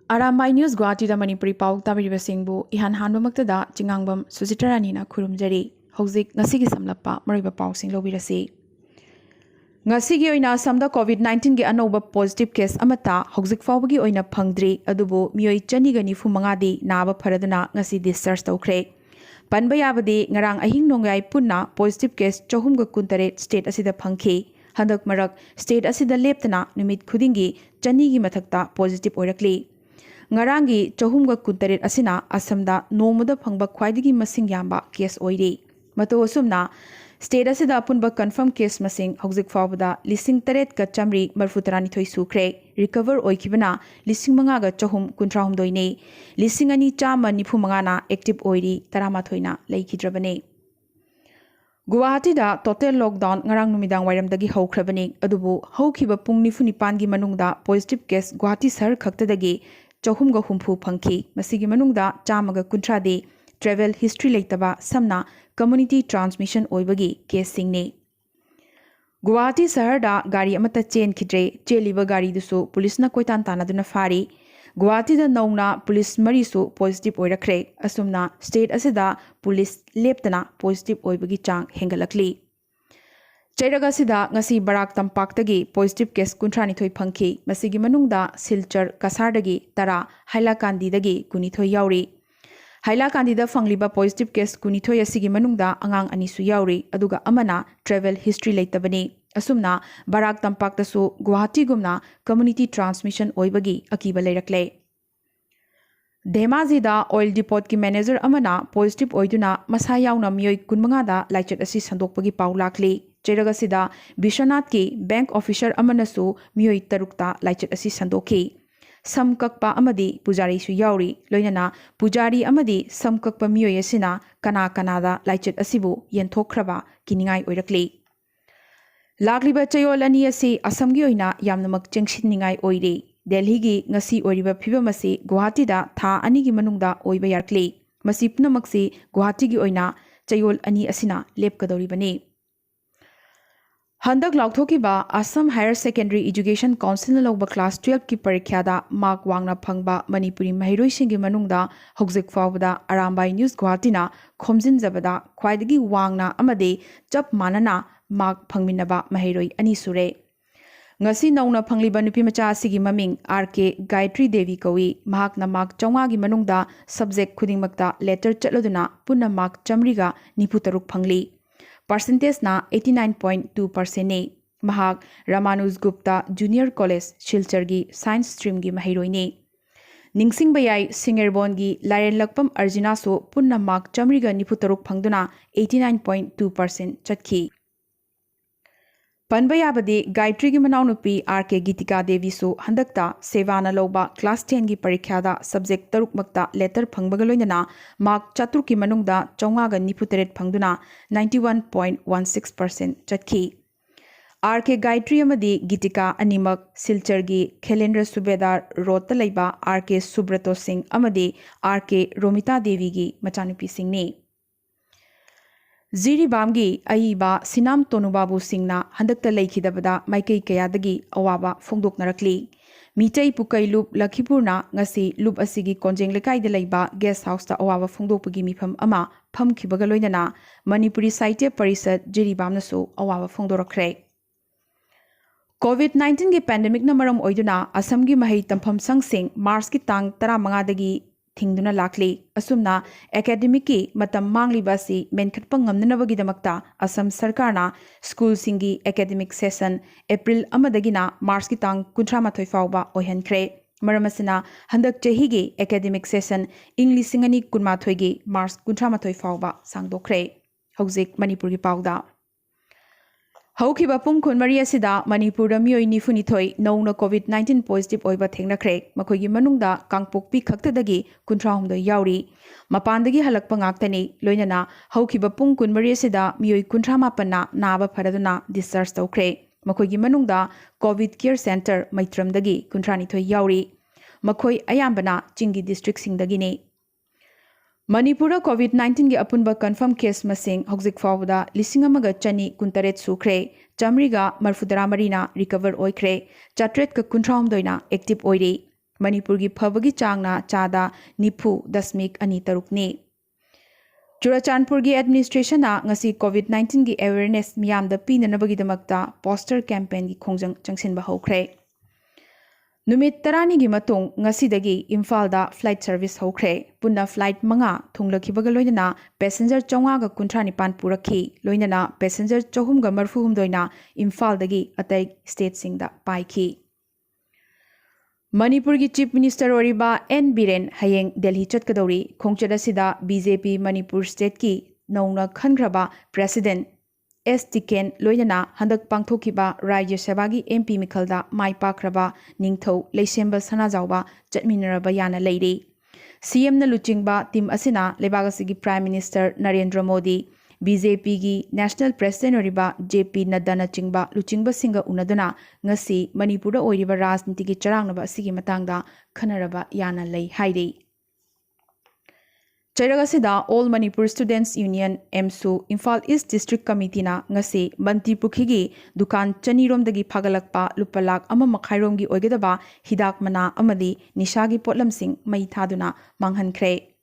Arambai News Guwahati da Manipuri Pau tabiriba singbu ihan hanbamaktada Jingangbam Sujitarani na khurumjari hojik ngasigi samlappa mariba pau sing lobirasi ngasigi oina samda COVID-19 gi anoba positive case amata hojik fawbagi oina phangdri adubu mioi chani ga nifu mangadi naba pharaduna ngasi discharge tawkhre panba yabadi ngarang ahing nongai punna positive case chohum ga kuntare state asida phangki handak marak state asida leptana numit khudingi chani gi mathakta positive oirakli ngarangi chahumga kuntaret asina asamda nomada phangba khwaidigi masing yamba case oiri mato asumna state asida apunba confirm case masing hojik fawbada lising taret ka chamri marfutarani thoi sukre recover oikibana lising manga ga chahum kuntra humdoine lising ani chama nifu manga na active oiri tarama thoina leikidrabane Guwahati da total lockdown ngarang numidang wairamdagi haukrabani adubu haukiba pung nifu nipan gi manungda positive case Guwahati sahar khaktadagi Chahumga humpu phangki masigi manungda chamaga kuntradi travel history leitaba samna community transmission oibagi case singni Guwahati sahar da gari amata chen khidre cheliba gari dusu police na koitan tanaduna fari Guwahati da nauna police marisu positive oirakre asumna state asida police leptana positive oibagi chang hengalakli Chairaga sida ngasi barak tampaktagi positive case kuntrani thoi phangki masigi manungda silchar kasardagi tara hailakandi dagi kunithoi yauri hailakandi da fangliba positive case kunithoi asigi manungda angang anisu yauri aduga amana travel history leitabani asumna barak tampakta su Guwahati gumna community transmission oibagi akiba leirakle Dhemaji da oil depot ki manager amana positive oiduna masa yauna mioi kunmanga da laichat asi sandokpagi paulakli Cheragasida Bishanath ki bank officer amanasu mioi tarukta laichat asi sandoki samkakpa amadi pujari su yauri loinana pujari amadi samkakpa mioi asina kana kanada laichat asibu yenthokraba kiningai oirakli Lagliba chayol ani asi asamgi oina yamnamak chengsinningai oiri Delhi gi ngasi oiriba phibamasi Guwahati da tha ani gi manungda oiba yarkli masi pnamaksi Guwahati gi oina chayol ani asina lepkadori bani Handak lauthokiba Assam Higher Secondary Education Council na lawba class 12 ki parikyada mark wangna phangba Manipuri mahiroi singi manungda hojik fawbada Arambai News Guwahati na khomjin jabada khwaidagi wangna amade chap manana mark phangminaba mahiroi ani sure ngasi nauna phangliba nupi macha asigi maming RK Gayatri Devi kawi mahakna mark chawnga gi manungda subject khudingmakta letter chatloduna punna mark chamriga niputaruk phangli Percentage na 89.2% ne Mahak Ramanuj Gupta Junior College Shilchar gi Science Stream gi mahiroi ne Ningsing bayai Singerbon gi Laren Lakpam Arjuna so punna mark chamriga niputaruk phangduna 89.2% chatki Panbayabadi Gayatri gi manaunupi RK Gitika Devi so handakta Sevana loba class 10 gi parikyada subject taruk makta letter phangbagaloinana mark chatur ki manungda chawnga ga niputeret phangduna 91.16% chatki RK Gayatri amadi Gitika animak Silchar gi Khelendra Subedar Road ta leiba RK Subrato Singh amadi RK Romita Devi gi machanupi singni Ziri Bamgi Aiba Sinam Tonubabu Singna Handakta Laikidabada Maikai Kayadagi Awaba Fongdok Narakli Mitai Pukai Loop Lakhipurna Ngasi Loop Asigi Konjeng Lekai de Laiba Guest House ta Awaba Fongdokpagi Mifam Ama Pham Khibagaloinana Manipuri Saitya Parisad Ziri Bamnasu Awaba Fongdorakre COVID-19 gi pandemic na maram oiduna Assam gi mahai tampham sangsing Mars ki tang 15 dagi thingduna lakli asumna academic ki matam mangli basi menkhatpa ngamnanabagi damakta Assam sarkarna school singi academic session April amadagina March ki tang 13 fawba oihankhre maramasina handak chehi gi academic session English singani 13 gi March 13 fawba sangdokre hojik Manipur gi pawda Haukiba pung kun Maria Sida Manipur da mioi nifuni thoi nauna COVID-19 positive oiba thengnakre makhoi manungda kangpokpi khaktadagi 13 da yauri mapandagi halakpa ngaktani loinana haukiba pung kun Maria Sida mioi 18 na naba pharaduna discharge tawkre makhoi manungda COVID care center maitramdagi 13 thoi yauri makhoi ayambana chingi district singdagi ne Manipura COVID-19 gi apunba confirm case masing hojik fawda lisingamaga chani kuntaret sukre chamriga marfudara marina recover oikre chatret ka kuntraum doina active oiri Manipurgi phabagi changna chada nifu dasmik ani tarukni. Churachandpurgi administration na ngasi COVID-19 gi awareness miyam da pinanabagi damakta poster campaign gi khongjang changsinba hokre. Numit tarani gi matung ngasi dagi Imphal da flight service hokre. Punna flight manga thunglakibaga loinana passenger chonga ga kuntrani pan purakhi loinana passenger chohum ga marfuhum doina Imphal dagi atai state singda paikhi. Manipur ki Chief Minister Oriba N. Biren hayeng Delhi chatkadori khongchada sida BJP Manipur State ki nauna khangraba President S. Tiken loinana handak pangthokiba Rajya Sabha gi MP Mikhalda mai pakraba ningthau leisemba sanajawba chatminaraba yana leiri. CM na luchingba team asina lebagasi gi Prime Minister Narendra Modi BJP gi National President Oriba JP Nadda na chingba luchingba singa unaduna ngasi Manipura oiriba rajniti gi charangnaba asigi matangda khanaraba yana lei hairi. Chairagasida All Manipur Students Union MSU Imphal East District Committee na ngasi Mantipukhi gi dukan chanirom dagi phagalakpa lupalak ama makhairom gi oigedaba hidak mana amadi nishagi potlamsing mai thaduna manghankhre.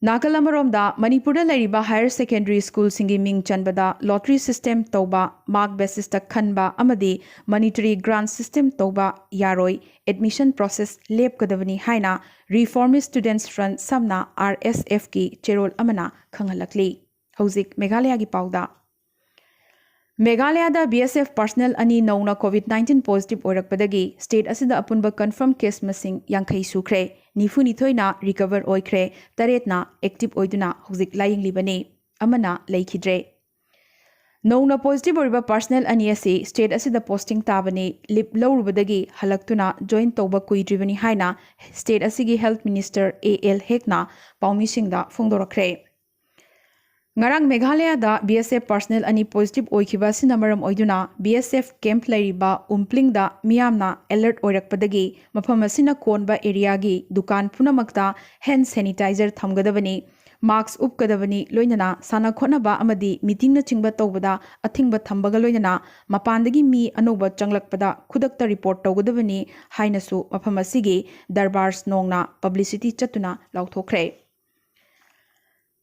Nakalamarom da Manipura Lariba Higher Secondary School singi ming chanbada lottery system toba mark basis ta khanba amadi monetary grant system toba yaroi admission process lep kadavani haina Reformist Students Front samna RSF ki cherol amana khangalakli. Hauzik Meghalaya gi pauda. Meghalaya da BSF personnel ani nauna COVID-19 positive oirakpadagi state asida apunba confirm case masing yankhai sukre. Nifu nithoina recover oikre taretna active oiduna hauzik laying libani amana laikhidre. Nauna positive oriba personnel ani asi state asida posting tabani lip lawrubadagi halaktuna join toba kuidribani haina state asigi health minister AL Hekna paumisingda phongdorakre. Ngarang Meghalaya da BSF personnel ani positive oikhiba sinamaram oiduna BSF camp lairiba umpling da miyamna alert oirakpadagi mafam asina konba area gi dukan punamakta hand sanitizer thamgadabani mask upkadabani loinana sana khonaba amadi meeting na chingba tawbada athingba thambaga loinana mapandagi mi anoba changlakpada khudakta report tawgadabani hainasu mafam asigi darbars nongna publicity chatuna lauthokre.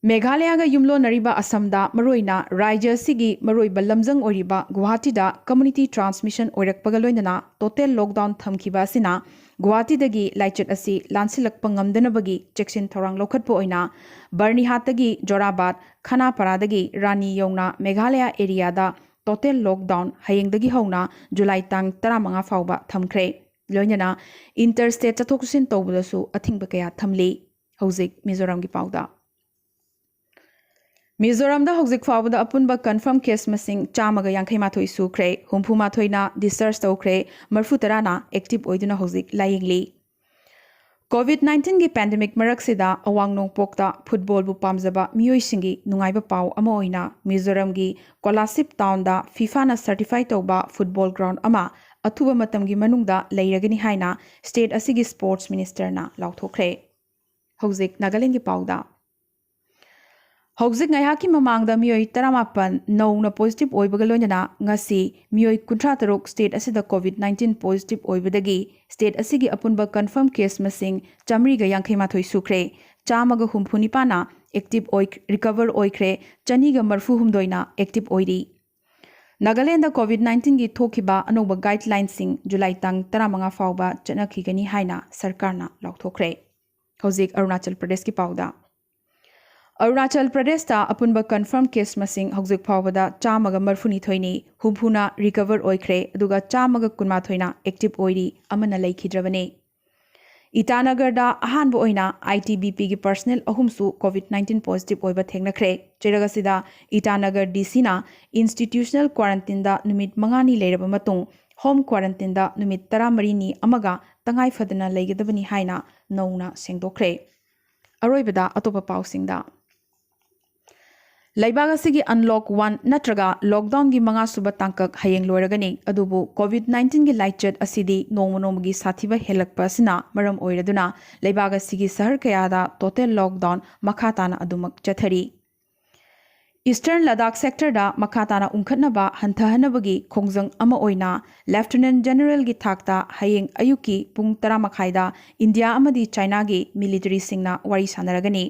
Meghalaya ga yumlo nariba Assamda maroina Rajya sigi maroiba lamjang oriba Guwahati da community transmission oirakpaga loinana total lockdown thamkiba asina Guwahati dagi laichat asi lansilakpa ngamdanabagi checksin thorang lokhatpa oina Barnihatagi Jorabad Khanapara dagi Rani yongna Meghalaya area da total lockdown hayengdagi hauna July tang 15 fawba thamkhre loinana interstate chathoksin tawbadasu athingba kaya thamli hauzik Mizoram gi pauda. Mizoram da hauzik fawbada apunba confirm case masing chamaga yankhai mathoi sukre humpu mathoina discharge tawkre marfu tarana active oiduna hauzik layingli. COVID-19 gi pandemic maraksida awang nongpokta football bu pamjaba miyoi singi nungaiba paw ama oina Mizoram gi Kolasip town da FIFA na certify tawba football ground ama athuba matam gi manungda leiragani haina state asigi sports minister na lauthokre. Hauzik Nagaland gi pawda. Hauzik ngayaki mamangda miyoi taramapan nauna positive oibaga loinana ngasi miyoi kuntratarok state asida COVID-19 positive oibadagi state asigi apunba confirm case masing chamriga yankhai mathoi sukre chamaga humphunipana active recover oikre chaniga marfu humdoina active oiri. Nagaland da COVID-19 gi thokiba anoba guidelines sing July tang 15 fawba chanakhigani haina sarkarna lauthokre. Hauzik Arunachal Pradesh ki pauda. Arunachal Pradesh ta apunba confirm case masing hauzik phawbada chamaga marfuni thoini humphuna recover oikre aduga chamaga kunma thoina active oiri amana laikhidrabane. Itanagar da ahanba oina ITBP gi personnel ahumsu COVID-19 positive oiba thengnakhre cheragasida Itanagar DC na institutional quarantine da numit mangani leiraba matung home quarantine da numit 13 ni amaga tangai fadana leigedabani haina nauna sengdokre. Aroibada atopa pausingda Laibagasi unlock 1 natraga lockdown gi manga suba tangkak hayeng loiragani adubu COVID-19 gi laichat asidi nongmonomugi sathiba helakpa sina maram oiraduna laibagasi gi sahar kayada total lockdown makhatana adumak chathari eastern Ladakh sector मखाताना उंखटनबा हंथहनबगी खोंजंग अमा ओइना lieutenant general की थाकता हयेंग अयुकी पुंग 10 मखाइदा इंडिया अमदी चाइना की मिलिटरी सिंगना वारी सानरगनी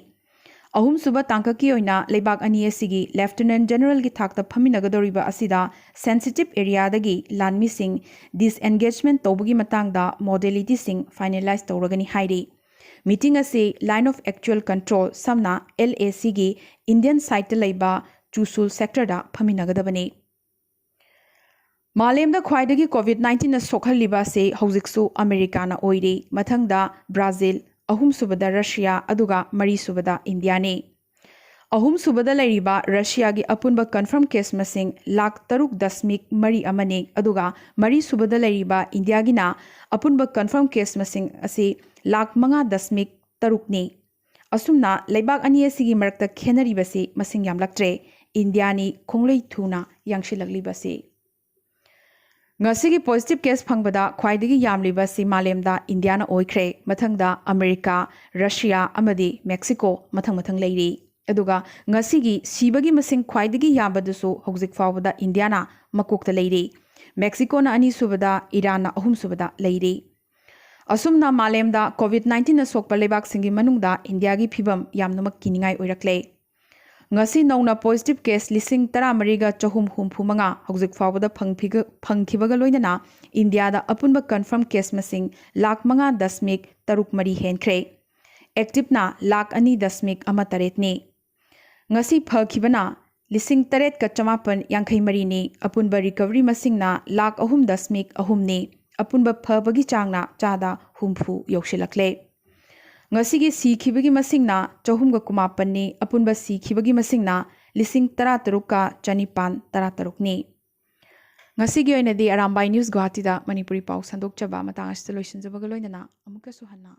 अहुम सुबा तांककी ओइना लेबाक अनि एसिगी लेफ्टिनेंट जनरल की थाकता फमिनगदोरिबा असिदा सेंसिटिव एरिया दगी लानमी सिंग डिसएंगेजमेंट तौबगी मतांगदा मॉडेलिटी सिंग फाइनलाइज तौरगनी हाइरी मीटिंग असे लाइन ऑफ एक्चुअल कंट्रोल समना LAC की इंडियन साइट लेबा चुसुल सेक्टर दा फमिनगदबने मालेमदा ख्वाइदगी कोविड-19 न सोखलिबा से हौजिकसु अमेरिका ना ओइरे मथंगदा ब्राजील अहुम सुबदा रशिया अदुगा मरी सुबदा इंडिया ने अहुम सुबदा लैरिबा रशिया की अपुनबा कन्फर्म केस मसिंग 3.3 अमने अदुगा मरी सुबदा लैरिबा इंडिया गिना अपुनबा कन्फर्म केस मसिंग असी 5.3 ने असुमना लेबाक अनि असिगी मरक्ता खेनरिबसे मसिंग यामलक्त्रे इंडिया नि खोंगलै थुना यांगशिलगलिबसे ngasi positive case phangbada khwaidagi yamliba si malemda India na oikhre mathangda America Russia amadi Mexico mathang leiri aduga ngasi gi sibagi masing khwaidagi yambadasu hojik fawbada India na makokta leiri Mexico na ani subada Iran na ahum subada leiri asumna malemda covid-19 na sokpa lebak singi manungda India gi phibam yamnamak kiningai oirakle ngasi nongna positive case lising 13 chahum humphumanga hojik fawbada phangkhibaga loinana India da apunba confirm case masing 5.3 henkre active na 2.1 ne ngasi phakhibana lising 8.5 ne apunba recovery masing na 3.3 ne apunba phabagi changna chada humfu yokshilakle ngasi si khibagi masingna 4.9 ne apunba si khibagi masingna lising 13,613 ne ngasi gi oina di Arambai News Guwahati da Manipuri pau sandok chaba matang asta loisin jabaga loinana amuka suhanna